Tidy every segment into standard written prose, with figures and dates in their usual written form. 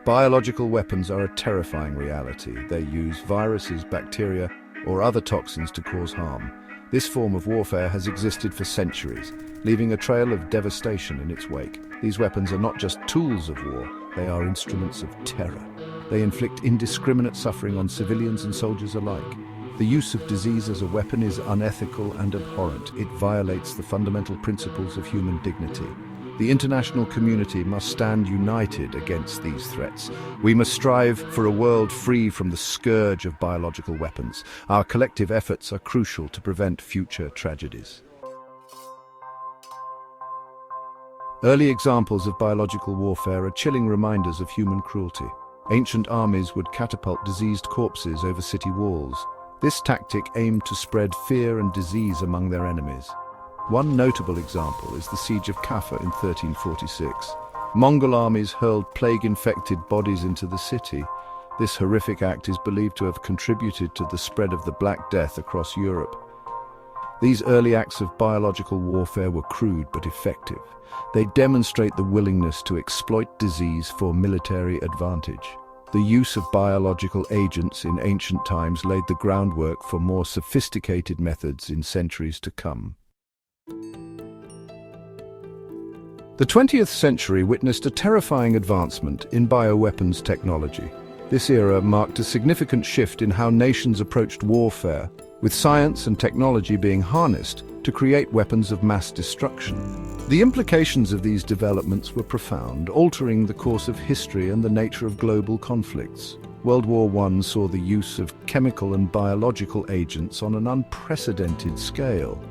Biological weapons are a terrifying reality. They use viruses, bacteria, or other toxins to cause harm. This form of warfare has existed for centuries, leaving a trail of devastation in its wake. These weapons are not just tools of war, they are instruments of terror. They inflict indiscriminate suffering on civilians and soldiers alike. The use of disease as a weapon is unethical and abhorrent. It violates the fundamental principles of human dignity. The international community must stand united against these threats. We must strive for a world free from the scourge of biological weapons. Our collective efforts are crucial to prevent future tragedies. Early examples of biological warfare are chilling reminders of human cruelty. Ancient armies would catapult diseased corpses over city walls. This tactic aimed to spread fear and disease among their enemies. One notable example is the siege of Kaffa in 1346. Mongol armies hurled plague-infected bodies into the city. This horrific act is believed to have contributed to the spread of the Black Death across Europe. These early acts of biological warfare were crude but effective. They demonstrate the willingness to exploit disease for military advantage. The use of biological agents in ancient times laid the groundwork for more sophisticated methods in centuries to come. The 20th century witnessed a terrifying advancement in bioweapons technology. This era marked a significant shift in how nations approached warfare, with science and technology being harnessed to create weapons of mass destruction. The implications of these developments were profound, altering the course of history and the nature of global conflicts. World War I saw the use of chemical and biological agents on an unprecedented scale.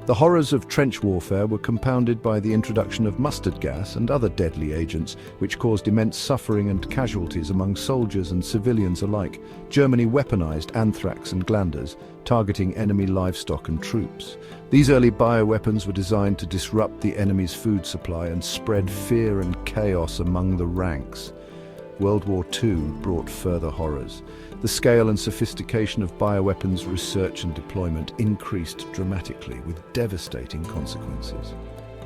The horrors of trench warfare were compounded by the introduction of mustard gas and other deadly agents, which caused immense suffering and casualties among soldiers and civilians alike. Germany weaponized anthrax and glanders, targeting enemy livestock and troops. These early bioweapons were designed to disrupt the enemy's food supply and spread fear and chaos among the ranks. World War II brought further horrors. The scale and sophistication of bioweapons research and deployment increased dramatically, with devastating consequences.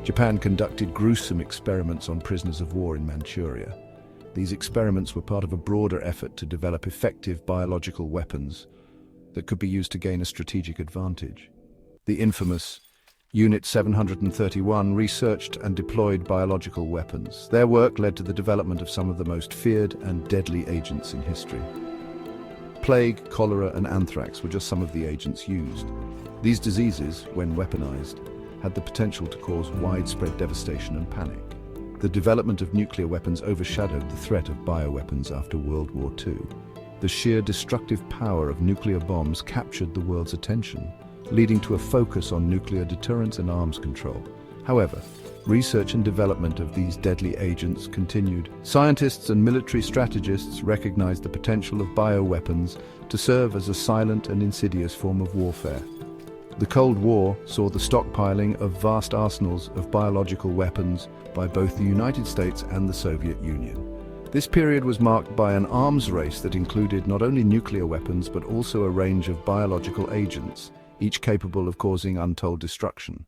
Japan conducted gruesome experiments on prisoners of war in Manchuria. These experiments were part of a broader effort to develop effective biological weapons that could be used to gain a strategic advantage. The infamous Unit 731 researched and deployed biological weapons. Their work led to the development of some of the most feared and deadly agents in history. Plague, cholera, and anthrax were just some of the agents used. These diseases, when weaponized, had the potential to cause widespread devastation and panic. The development of nuclear weapons overshadowed the threat of bioweapons after World War II. The sheer destructive power of nuclear bombs captured the world's attention, leading to a focus on nuclear deterrence and arms control. However, research and development of these deadly agents continued. Scientists and military strategists recognized the potential of bioweapons to serve as a silent and insidious form of warfare. The Cold War saw the stockpiling of vast arsenals of biological weapons by both the United States and the Soviet Union. This period was marked by an arms race that included not only nuclear weapons but also a range of biological agents, each capable of causing untold destruction.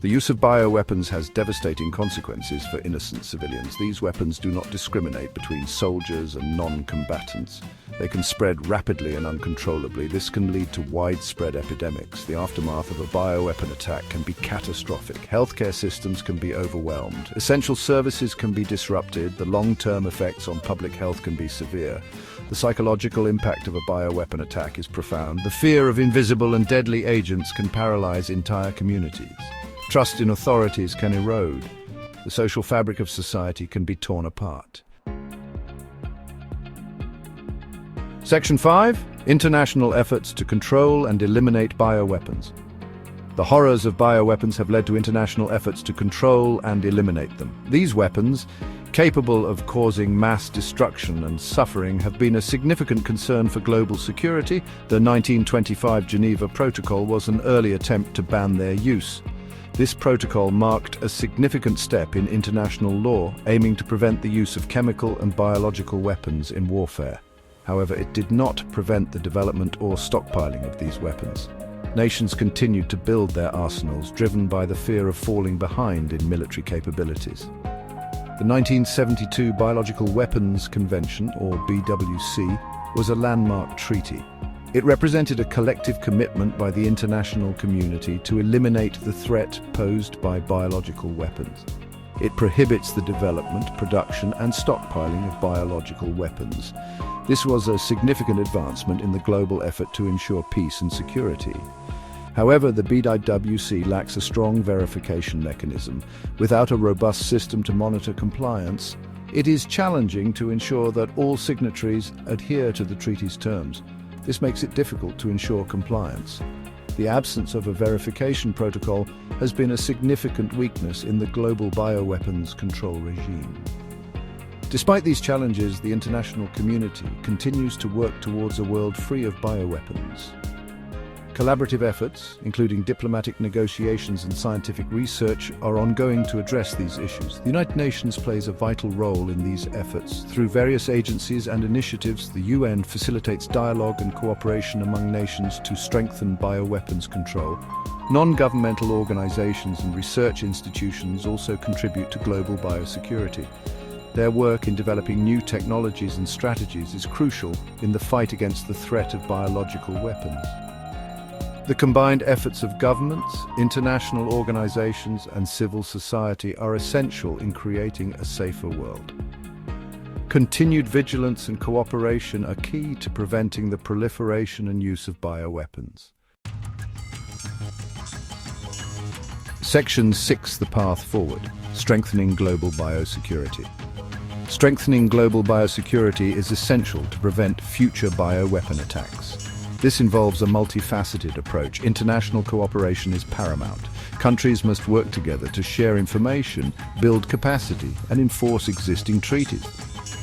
The use of bioweapons has devastating consequences for innocent civilians. These weapons do not discriminate between soldiers and non-combatants. They can spread rapidly and uncontrollably. This can lead to widespread epidemics. The aftermath of a bioweapon attack can be catastrophic. Healthcare systems can be overwhelmed. Essential services can be disrupted. The long-term effects on public health can be severe. The psychological impact of a bioweapon attack is profound. The fear of invisible and deadly agents can paralyze entire communities. Trust in authorities can erode. The social fabric of society can be torn apart. Section 5. International efforts to control and eliminate bioweapons. The horrors of bioweapons have led to international efforts to control and eliminate them. These weapons, capable of causing mass destruction and suffering, have been a significant concern for global security. The 1925 Geneva Protocol was an early attempt to ban their use. This protocol marked a significant step in international law, aiming to prevent the use of chemical and biological weapons in warfare. However, it did not prevent the development or stockpiling of these weapons. Nations continued to build their arsenals, driven by the fear of falling behind in military capabilities. The 1972 Biological Weapons Convention, or BWC, was a landmark treaty. It represented a collective commitment by the international community to eliminate the threat posed by biological weapons. It prohibits the development, production, and stockpiling of biological weapons. This was a significant advancement in the global effort to ensure peace and security. However, the BWC lacks a strong verification mechanism. Without a robust system to monitor compliance, it is challenging to ensure that all signatories adhere to the treaty's terms. This makes it difficult to ensure compliance. The absence of a verification protocol has been a significant weakness in the global bioweapons control regime. Despite these challenges, the international community continues to work towards a world free of bioweapons. Collaborative efforts, including diplomatic negotiations and scientific research, are ongoing to address these issues. The United Nations plays a vital role in these efforts. Through various agencies and initiatives, the UN facilitates dialogue and cooperation among nations to strengthen bioweapons control. Non-governmental organizations and research institutions also contribute to global biosecurity. Their work in developing new technologies and strategies is crucial in the fight against the threat of biological weapons. The combined efforts of governments, international organizations, and civil society are essential in creating a safer world. Continued vigilance and cooperation are key to preventing the proliferation and use of bioweapons. Section 6: The Path Forward: Strengthening Global Biosecurity. Strengthening global biosecurity is essential to prevent future bioweapon attacks. This involves a multifaceted approach. International cooperation is paramount. Countries must work together to share information, build capacity, and enforce existing treaties.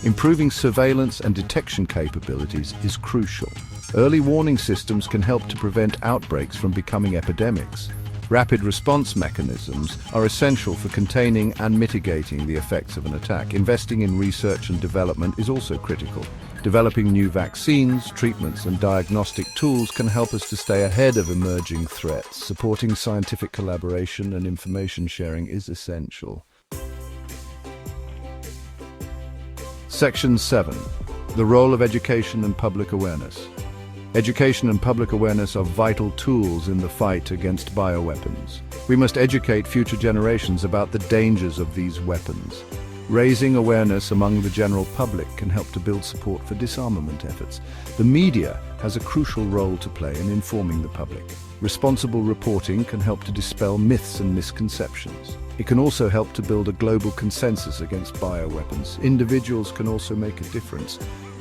Improving surveillance and detection capabilities is crucial. Early warning systems can help to prevent outbreaks from becoming epidemics. Rapid response mechanisms are essential for containing and mitigating the effects of an attack. Investing in research and development is also critical. Developing new vaccines, treatments, and diagnostic tools can help us to stay ahead of emerging threats. Supporting scientific collaboration and information sharing is essential. Section 7: The Role of Education and Public Awareness. Education and public awareness are vital tools in the fight against bioweapons. We must educate future generations about the dangers of these weapons. Raising awareness among the general public can help to build support for disarmament efforts. The media has a crucial role to play in informing the public. Responsible reporting can help to dispel myths and misconceptions. It can also help to build a global consensus against bioweapons. Individuals can also make a difference.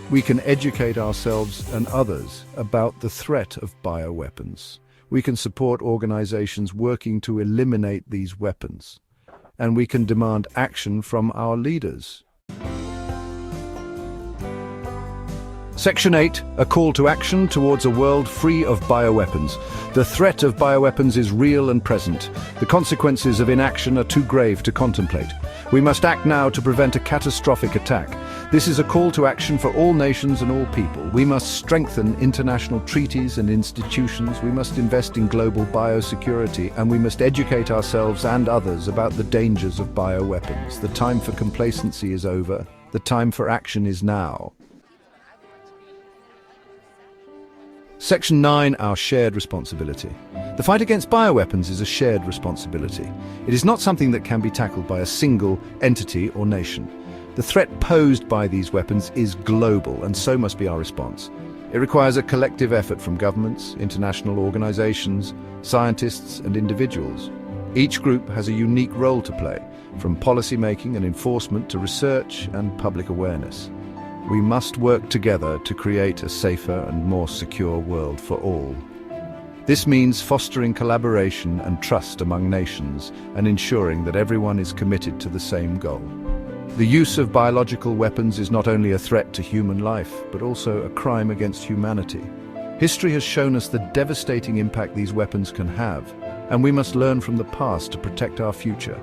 We can educate ourselves and others about the threat of bioweapons. We can support organizations working to eliminate these weapons. And we can demand action from our leaders. Section 8: A Call to Action Towards a World Free of Bioweapons. The threat of bioweapons is real and present. The consequences of inaction are too grave to contemplate. We must act now to prevent a catastrophic attack. This is a call to action for all nations and all people. We must strengthen international treaties and institutions. We must invest in global biosecurity, and we must educate ourselves and others about the dangers of bioweapons. The time for complacency is over. The time for action is now. Section 9: Our Shared Responsibility. The fight against bioweapons is a shared responsibility. It is not something that can be tackled by a single entity or nation. The threat posed by these weapons is global, and so must be our response. It requires a collective effort from governments, international organizations, scientists, and individuals. Each group has a unique role to play, from policy making and enforcement to research and public awareness. We must work together to create a safer and more secure world for all. This means fostering collaboration and trust among nations and ensuring that everyone is committed to the same goal. The use of biological weapons is not only a threat to human life, but also a crime against humanity. History has shown us the devastating impact these weapons can have, and we must learn from the past to protect our future.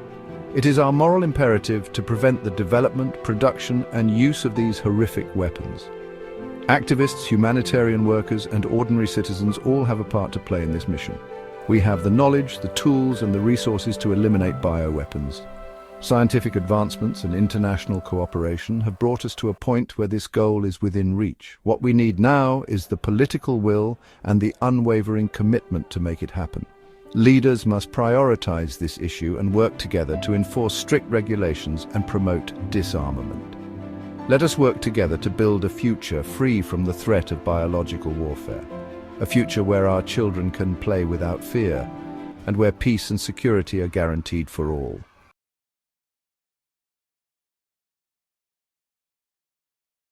It is our moral imperative to prevent the development, production, and use of these horrific weapons. Activists, humanitarian workers, and ordinary citizens all have a part to play in this mission. We have the knowledge, the tools, and the resources to eliminate bioweapons. Scientific advancements and international cooperation have brought us to a point where this goal is within reach. What we need now is the political will and the unwavering commitment to make it happen. Leaders must prioritize this issue and work together to enforce strict regulations and promote disarmament. Let us work together to build a future free from the threat of biological warfare. A future where our children can play without fear, and where peace and security are guaranteed for all.